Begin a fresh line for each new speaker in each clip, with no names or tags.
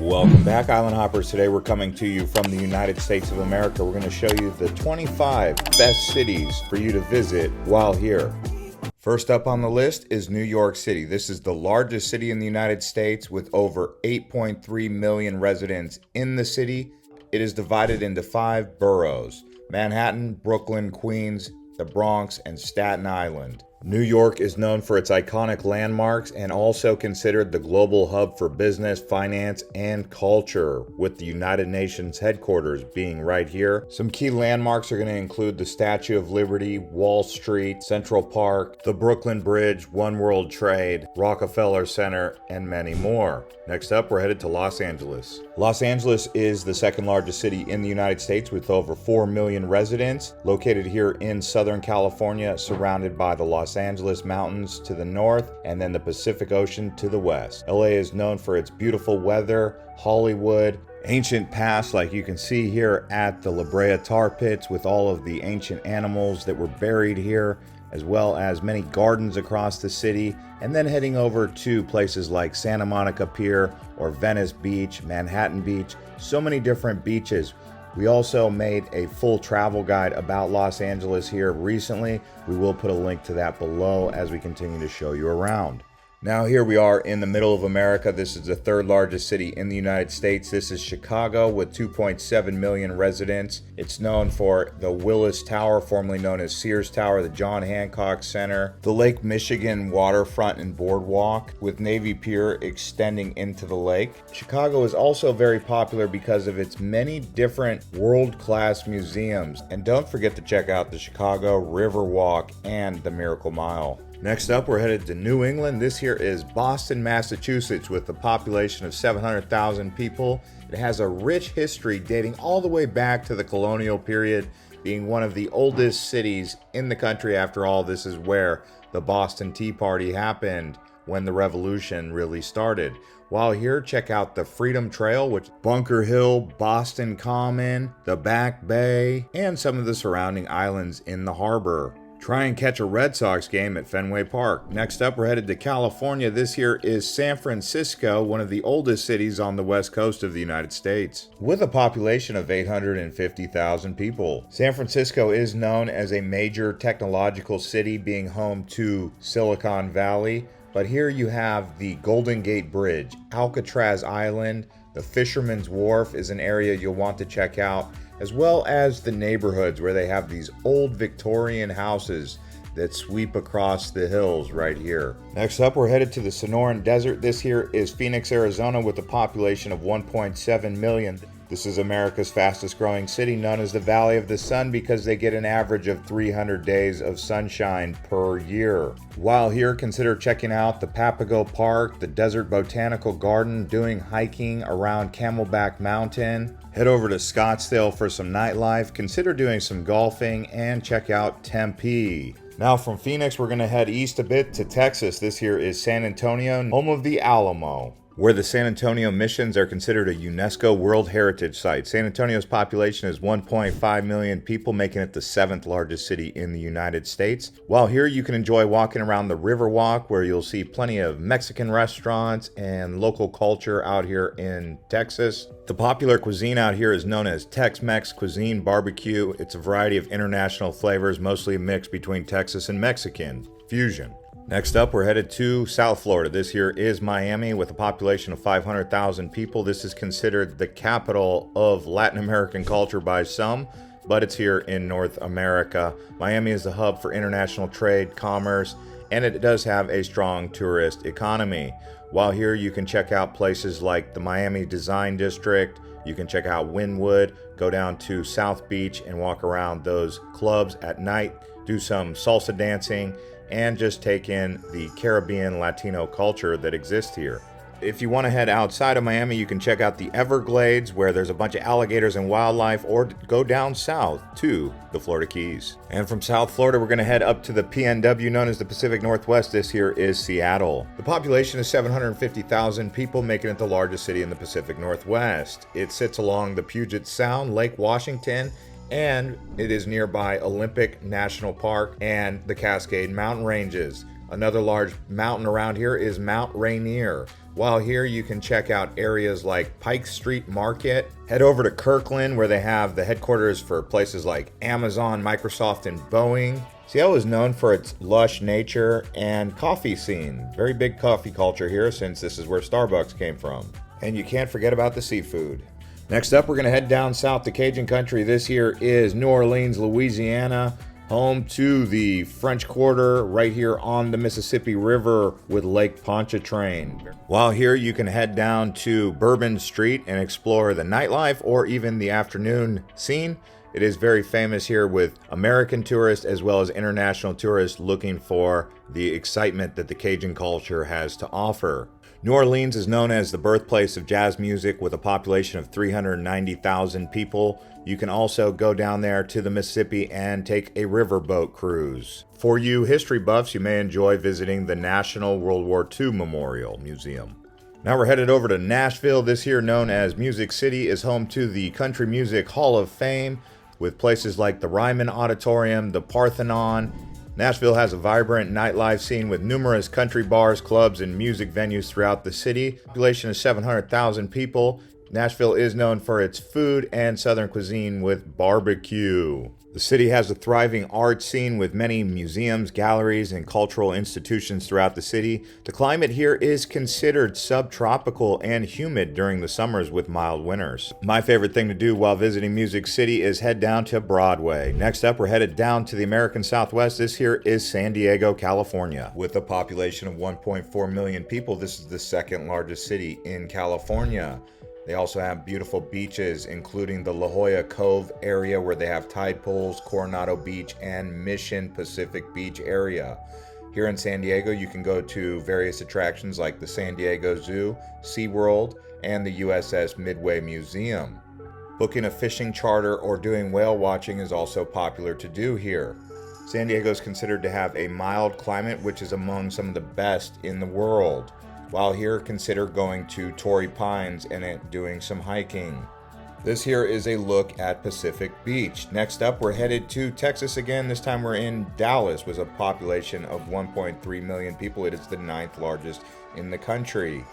Welcome back, Island Hoppers. Today we're coming to you from the United States of America. We're going to show you the 25 best cities for you to visit while here. First up on the list is New York City. This is the largest city in the United States with over 8.3 million residents in the city. It is divided into 5 boroughs: Manhattan, Brooklyn, Queens, the Bronx, and Staten Island. New York is known for its iconic landmarks and also considered the global hub for business, finance, and culture, with the United Nations headquarters being right here. Some key landmarks are going to include the Statue of Liberty, Wall Street, Central Park, the Brooklyn Bridge, One World Trade, Rockefeller Center, and many more. Next up, we're headed to Los Angeles. Los Angeles is the second largest city in the United States with over 4 million residents, located here in Southern California, surrounded by the Los Angeles Mountains to the north and then the Pacific Ocean to the west. LA is known for its beautiful weather, Hollywood, ancient past like you can see here at the La Brea Tar Pits with all of the ancient animals that were buried here, as well as many gardens across the city, and then heading over to places like Santa Monica Pier or Venice Beach, Manhattan Beach, so many different beaches. We also made a full travel guide about Los Angeles here recently. We will put a link to that below as we continue to show you around. Now here we are in the middle of America. This is the third largest city in the United States. This is Chicago with 2.7 million residents. It's known for the Willis Tower, formerly known as Sears Tower, the John Hancock Center, the Lake Michigan waterfront and boardwalk with Navy Pier extending into the lake. Chicago is also very popular because of its many different world-class museums. And don't forget to check out the Chicago River Walk and the Miracle Mile. Next up, we're headed to New England. This here is Boston, Massachusetts, with a population of 700,000 people. It has a rich history dating all the way back to the colonial period, being one of the oldest cities in the country. After all, this is where the Boston Tea Party happened when the revolution really started. While here, check out the Freedom Trail, which Bunker Hill, Boston Common, the Back Bay, and some of the surrounding islands in the harbor. Try and catch a Red Sox game at Fenway Park. Next up, we're headed to California. This here is San Francisco, one of the oldest cities on the west coast of the United States, with a population of 850,000 people. San Francisco is known as a major technological city, being home to Silicon Valley. But here you have the Golden Gate Bridge, Alcatraz Island, the Fisherman's Wharf is an area you'll want to check out, as well as the neighborhoods where they have these old Victorian houses that sweep across the hills right here. Next up, we're headed to the Sonoran Desert. This here is Phoenix, Arizona, with a population of 1.7 million. This is America's fastest growing city, known as the Valley of the Sun, because they get an average of 300 days of sunshine per year. While here, consider checking out the Papago Park, the Desert Botanical Garden, doing hiking around Camelback Mountain. Head over to Scottsdale for some nightlife, consider doing some golfing, and check out Tempe. Now from Phoenix, we're going to head east a bit to Texas. This here is San Antonio, home of the Alamo, where the San Antonio Missions are considered a UNESCO World Heritage Site. San Antonio's population is 1.5 million people, making it the 7th largest city in the United States. While here, you can enjoy walking around the Riverwalk, where you'll see plenty of Mexican restaurants and local culture out here in Texas. The popular cuisine out here is known as Tex-Mex cuisine barbecue. It's a variety of international flavors, mostly a mix between Texas and Mexican fusion. Next up, we're headed to South Florida. This here is Miami, with a population of 500,000 people. This is considered the capital of Latin American culture by some, but it's here in North America. Miami is the hub for international trade, commerce, and it does have a strong tourist economy. While here, you can check out places like the Miami Design District. You can check out Wynwood, go down to South Beach and walk around those clubs at night, do some salsa dancing, and just take in the Caribbean Latino culture that exists here. If you want to head outside of Miami, you can check out the Everglades, where there's a bunch of alligators and wildlife, or go down south to the Florida Keys. And from South Florida, we're going to head up to the PNW, known as the Pacific Northwest. This here is Seattle. The population is 750,000 people, making it the largest city in the Pacific Northwest. It sits along the Puget Sound, Lake Washington, and it is nearby Olympic National Park and the Cascade Mountain Ranges. Another large mountain around here is Mount Rainier. While here, you can check out areas like Pike Street Market. Head over to Kirkland, where they have the headquarters for places like Amazon, Microsoft, and Boeing. Seattle is known for its lush nature and coffee scene. Very big coffee culture here, since this is where Starbucks came from. And you can't forget about the seafood. Next up, we're going to head down south to Cajun country. This here is New Orleans, Louisiana, home to the French Quarter, right here on the Mississippi River with Lake Pontchartrain. While here, you can head down to Bourbon Street and explore the nightlife or even the afternoon scene. It is very famous here with American tourists as well as international tourists looking for the excitement that the Cajun culture has to offer. New Orleans is known as the birthplace of jazz music with a population of 390,000 people. You can also go down there to the Mississippi and take a riverboat cruise. For you history buffs, you may enjoy visiting the National World War II Memorial Museum. Now we're headed over to Nashville. This here, known as Music City, is home to the Country Music Hall of Fame with places like the Ryman Auditorium, the Parthenon. Nashville has a vibrant nightlife scene with numerous country bars, clubs, and music venues throughout the city. Population is 700,000 people. Nashville is known for its food and southern cuisine with barbecue. The city has a thriving art scene with many museums, galleries, and cultural institutions throughout the city. The climate here is considered subtropical and humid during the summers with mild winters. My favorite thing to do while visiting Music City is head down to Broadway. Next up, we're headed down to the American Southwest. This here is San Diego, California. With a population of 1.4 million people, this is the second largest city in California. They also have beautiful beaches, including the La Jolla Cove area where they have tide pools, Coronado Beach, and Mission Pacific Beach area. Here in San Diego, you can go to various attractions like the San Diego Zoo, SeaWorld, and the USS Midway Museum. Booking a fishing charter or doing whale watching is also popular to do here. San Diego is considered to have a mild climate, which is among some of the best in the world. While here, consider going to Torrey Pines and doing some hiking. This here is a look at Pacific Beach. Next up, we're headed to Texas again. This time we're in Dallas with a population of 1.3 million people. It is the 9th largest in the country.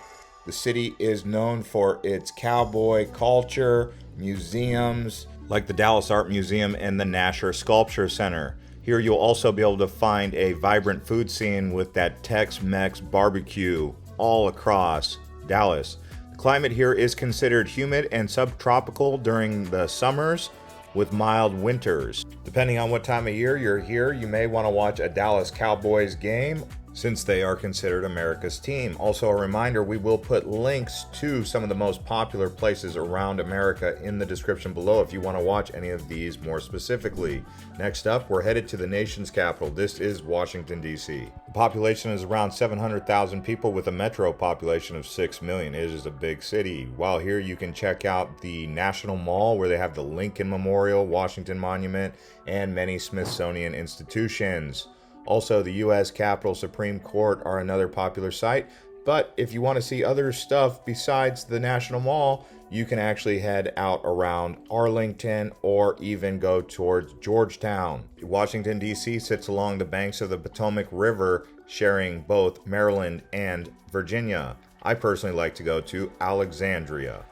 The city is known for its cowboy culture, museums, like the Dallas Art Museum and the Nasher Sculpture Center. Here you'll also be able to find a vibrant food scene with that Tex-Mex barbecue all across Dallas. The climate here is considered humid and subtropical during the summers with mild winters. Depending on what time of year you're here, you may want to watch a Dallas Cowboys game since they are considered America's team. Also a reminder, we will put links to some of the most popular places around America in the description below if you want to watch any of these more specifically. Next up, we're headed to the nation's capital. This is Washington, D.C. The population is around 700,000 people with a metro population of 6 million. It is a big city. While here, you can check out the National Mall where they have the Lincoln Memorial, Washington Monument, and many Smithsonian institutions. Also, the U.S. Capitol Supreme Court are another popular site, but if you want to see other stuff besides the National Mall, you can actually head out around Arlington or even go towards Georgetown. Washington, D.C. sits along the banks of the Potomac River, sharing both Maryland and Virginia. I personally like to go to Alexandria,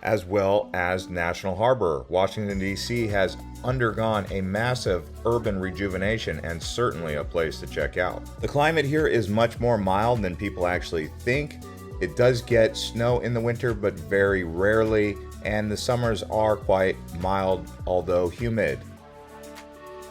as well as National Harbor. Washington, D.C. has undergone a massive urban rejuvenation and certainly a place to check out. The climate here is much more mild than people actually think. It does get snow in the winter, but very rarely, and the summers are quite mild, although humid.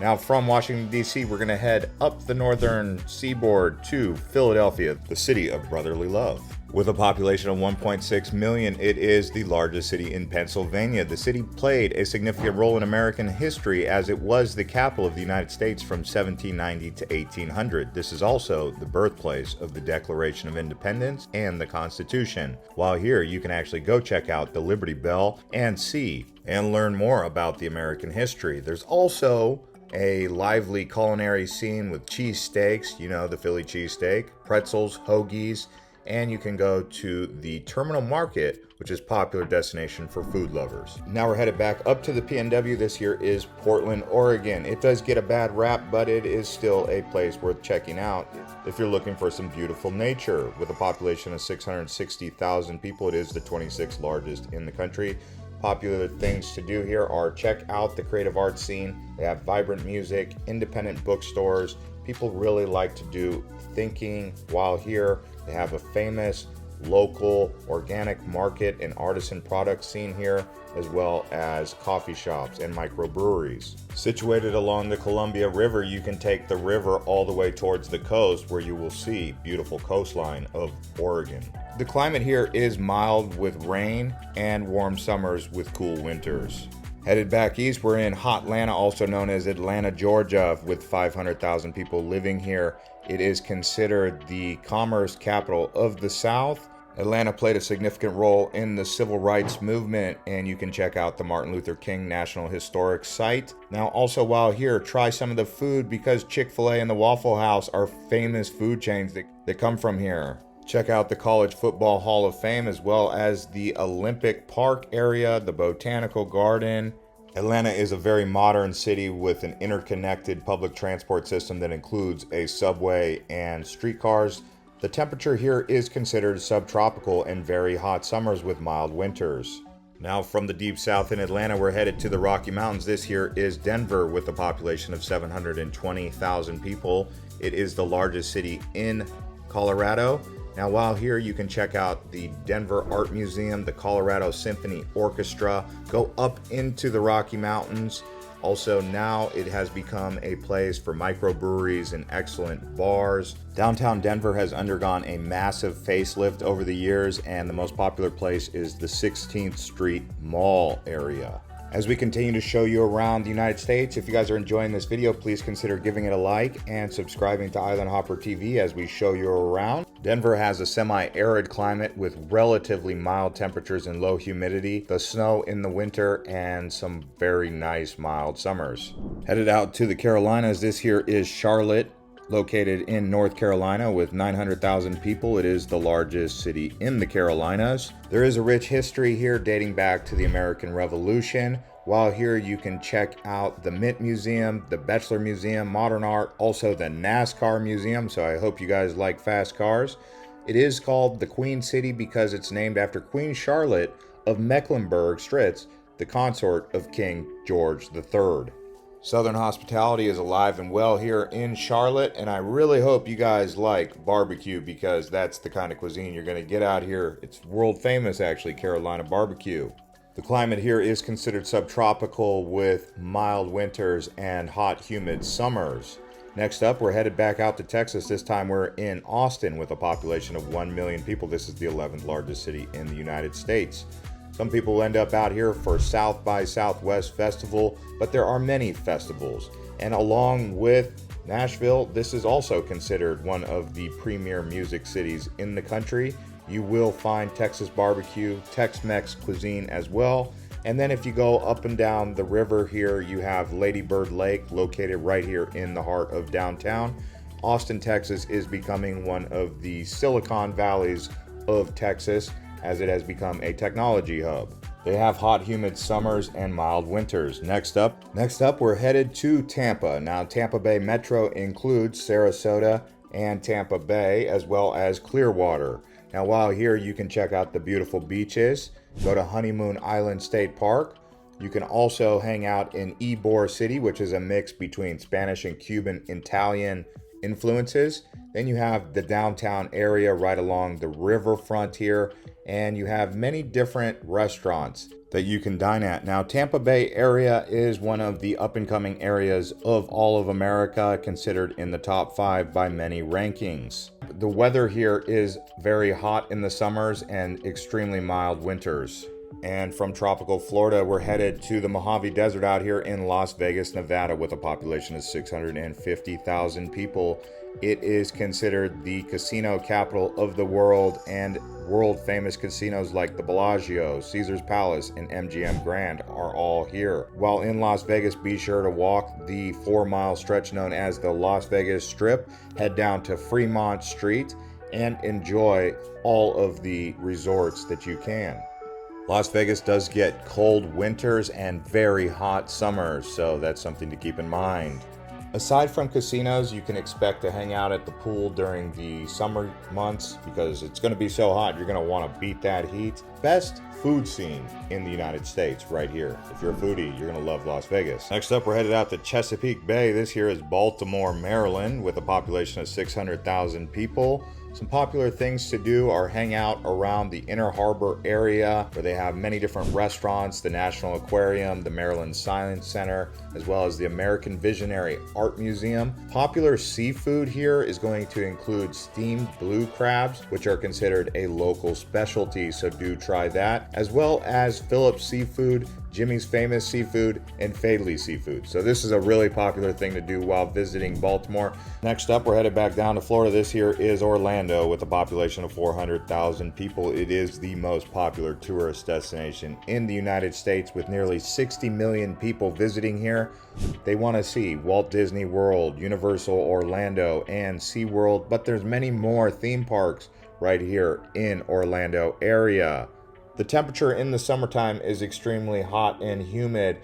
Now from Washington, D.C., we're going to head up the northern seaboard to Philadelphia, the city of brotherly love. With a population of 1.6 million, it is the largest city in Pennsylvania. The city played a significant role in American history as it was the capital of the United States from 1790 to 1800. This is also the birthplace of the Declaration of Independence and the Constitution. While here, you can actually go check out the Liberty Bell and see and learn more about the American history. There's also a lively culinary scene with cheesesteaks, you know, the Philly cheesesteak, pretzels, hoagies, and you can go to the Terminal Market, which is a popular destination for food lovers. Now we're headed back up to the PNW. This here is Portland, Oregon. It does get a bad rap, but it is still a place worth checking out if you're looking for some beautiful nature. With a population of 660,000 people, it is the 26th largest in the country. Popular things to do here are check out the creative arts scene. They have vibrant music, independent bookstores. People really like to do thinking while here. They have a famous local organic market and artisan product scene here, as well as coffee shops and microbreweries. Situated along the Columbia River, you can take the river all the way towards the coast, where you will see beautiful coastline of Oregon. The climate here is mild with rain and warm summers with cool winters. Headed back east, we're in Hotlanta, also known as Atlanta, Georgia, with 500,000 people living here. It is considered the commerce capital of the South. Atlanta played a significant role in the civil rights movement, and you can check out the Martin Luther King National Historic Site. Now, also while here, try some of the food, because Chick-fil-A and the Waffle House are famous food chains that come from here. Check out the College Football Hall of Fame, as well as the Olympic Park area, the Botanical Garden. Atlanta is a very modern city with an interconnected public transport system that includes a subway and streetcars. The temperature here is considered subtropical and very hot summers with mild winters. Now from the deep south in Atlanta, we're headed to the Rocky Mountains. This here is Denver with a population of 720,000 people. It is the largest city in Colorado. Now while here, you can check out the Denver Art Museum, the Colorado Symphony Orchestra, go up into the Rocky Mountains. Also now it has become a place for microbreweries and excellent bars. Downtown Denver has undergone a massive facelift over the years, and the most popular place is the 16th Street Mall area. As we continue to show you around the United States, if you guys are enjoying this video, please consider giving it a like and subscribing to Island Hopper TV as we show you around. Denver has a semi-arid climate with relatively mild temperatures and low humidity, the snow in the winter, and some very nice mild summers. Headed out to the Carolinas, this here is Charlotte, located in North Carolina with 900,000 people. It is the largest city in the Carolinas. There is a rich history here dating back to the American Revolution. While here, you can check out the Mint Museum, the Bachelor Museum, Modern Art, also the NASCAR Museum, so I hope you guys like fast cars. It is called the Queen City because it's named after Queen Charlotte of Mecklenburg-Strelitz, the consort of King George III. Southern hospitality is alive and well here in Charlotte, and I really hope you guys like barbecue, because that's the kind of cuisine you're going to get out here. It's world famous, actually, Carolina barbecue. The climate here is considered subtropical with mild winters and hot, humid summers. Next up, we're headed back out to Texas. This time we're in Austin with a population of 1 million people. This is the 11th largest city in the United States. Some people end up out here for South by Southwest Festival, but there are many festivals. And along with Nashville, this is also considered one of the premier music cities in the country. You will find Texas barbecue, Tex-Mex cuisine as well. And then if you go up and down the river here, you have Lady Bird Lake, located right here in the heart of downtown. Austin, Texas is becoming one of the Silicon Valleys of Texas, as it has become a technology hub. They have hot, humid summers and mild winters. Next up, we're headed to Tampa. Now, Tampa Bay Metro includes Sarasota and Tampa Bay, as well as Clearwater. Now, while here, you can check out the beautiful beaches, go to Honeymoon Island State Park. You can also hang out in Ybor City, which is a mix between Spanish and Cuban Italian influences. Then you have the downtown area right along the riverfront here, and you have many different restaurants that you can dine at. Now, Tampa Bay area is one of the up-and-coming areas of all of America, considered in the top 5 by many rankings. The weather here is very hot in the summers and extremely mild winters. And from tropical Florida, we're headed to the Mojave Desert out here in Las Vegas, Nevada, with a population of 650,000 people. It is considered the casino capital of the world, and world famous casinos like the Bellagio, Caesar's Palace, and MGM Grand are all here. While in Las Vegas, be sure to walk the 4-mile stretch known as the Las Vegas Strip, head down to Fremont Street, and enjoy all of the resorts that you can. Las Vegas does get cold winters and very hot summers, so that's something to keep in mind. Aside from casinos, you can expect to hang out at the pool during the summer months because it's going to be so hot, you're going to want to beat that heat. Best food scene in the United States right here. If you're a foodie, you're going to love Las Vegas. Next up, we're headed out to Chesapeake Bay. This here is Baltimore, Maryland, with a population of 600,000 people. Some popular things to do are hang out around the Inner Harbor area, where they have many different restaurants, the National Aquarium, the Maryland Science Center, as well as the American Visionary Art Museum. Popular seafood here is going to include steamed blue crabs, which are considered a local specialty, so do try that, as well as Phillips Seafood, Jimmy's Famous Seafood, and Fadley Seafood. So this is a really popular thing to do while visiting Baltimore. Next up, we're headed back down to Florida. This here is Orlando with a population of 400,000 people. It is the most popular tourist destination in the United States with nearly 60 million people visiting here. They want to see Walt Disney World, Universal Orlando, and SeaWorld, but there's many more theme parks right here in Orlando area. The temperature in the summertime is extremely hot and humid.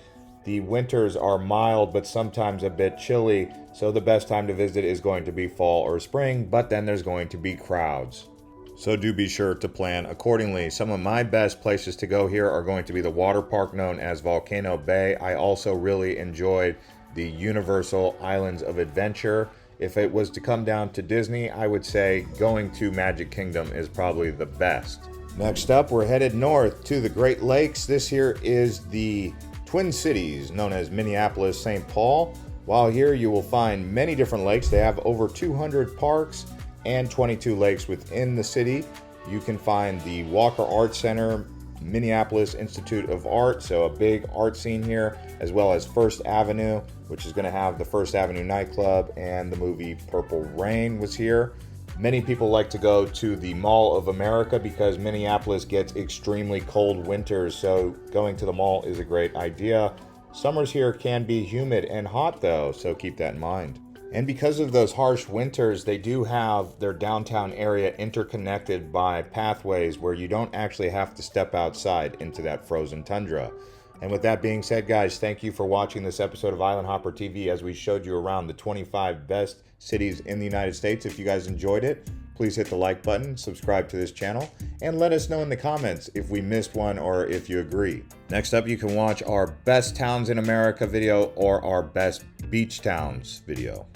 The winters are mild, but sometimes a bit chilly, so the best time to visit is going to be fall or spring, but then there's going to be crowds. So do be sure to plan accordingly. Some of my best places to go here are going to be the water park known as Volcano Bay. I also really enjoyed the Universal Islands of Adventure. If it was to come down to Disney, I would say going to Magic Kingdom is probably the best. Next up, we're headed north to the Great Lakes. This here is the Twin Cities, known as Minneapolis, St. Paul. While here, you will find many different lakes. They have over 200 parks and 22 lakes within the city. You can find the Walker Art Center, Minneapolis Institute of Art, so a big art scene here, as well as First Avenue, which is going to have the First Avenue nightclub, and the movie Purple Rain was here. Many people like to go to the Mall of America because Minneapolis gets extremely cold winters, so going to the mall is a great idea. Summers here can be humid and hot though, so keep that in mind. And because of those harsh winters, they do have their downtown area interconnected by pathways where you don't actually have to step outside into that frozen tundra. And with that being said, guys, thank you for watching this episode of Island Hopper TV as we showed you around the 25 best cities in the United States. If you guys enjoyed it, please hit the like button, subscribe to this channel, and let us know in the comments if we missed one or if you agree. Next up, you can watch our best towns in America video or our best beach towns video.